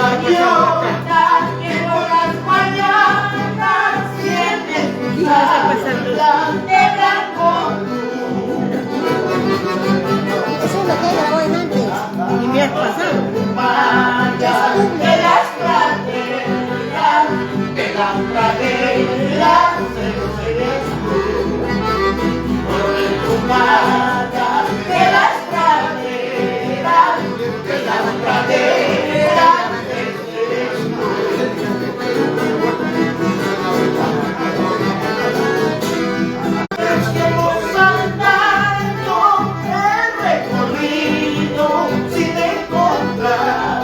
gaviota que por las mañanas siente escuchar de blanco. Eso es lo que grabó en antes. Y me has pasado. De las praderas, de las praderas, eres tú. Por el tumada de las praderas, de las praderas, eres tú. Hemos andado el recorrido sin encontrar.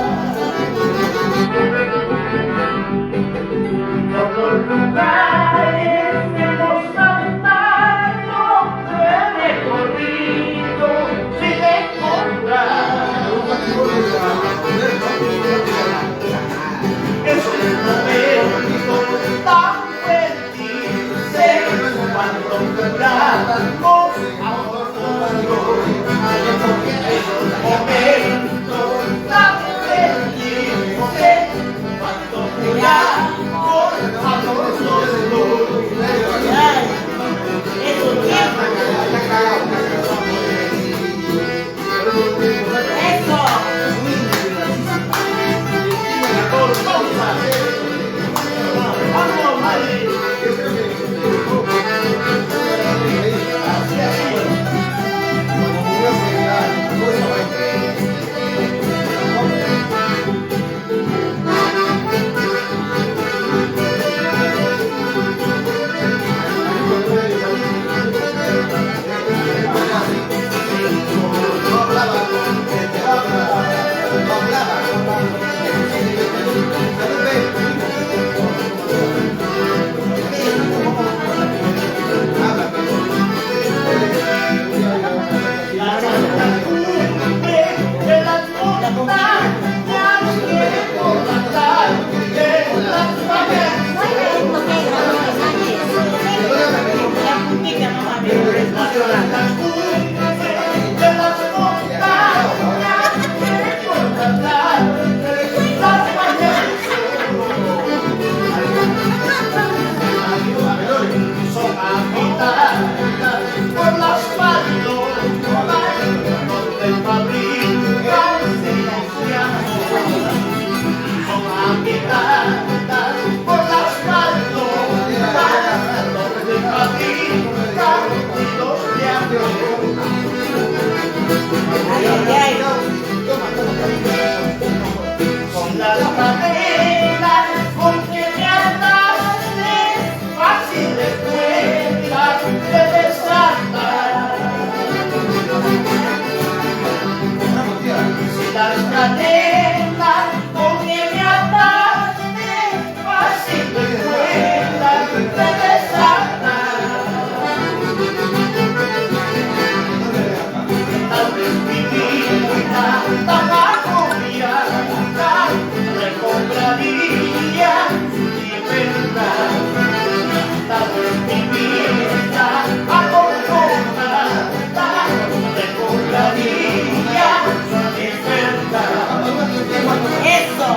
Por los lugares hemos andado el recorrido sin encontrar. Es un momento tan feliz cuando juramos amor. Es un momento tan feliz cuando juramos amor los dos. Son las cadenas con que me ataste, fáciles cuentas de desatar. Si las cadenas con que me ataste, fáciles cuentas de desatar. Tal vez mi vida tan agobiada recompraría libertad. Tal vez mi vida agobiada recompraría libertad. ¡Eso!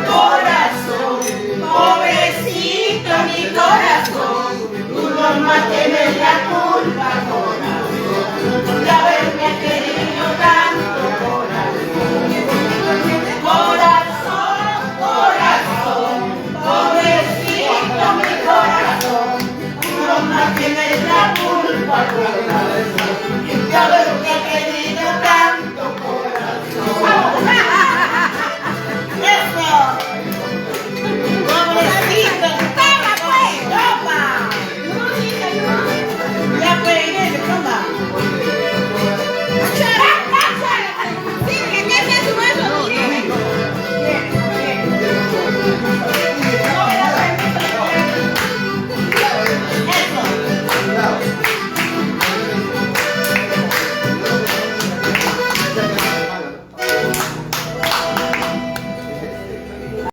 Corazón, pobrecito mi corazón, tú no tienes la culpa, corazón, de haberme querido tanto, corazón. Corazón, corazón, pobrecito mi corazón, tú no tienes la culpa, corazón.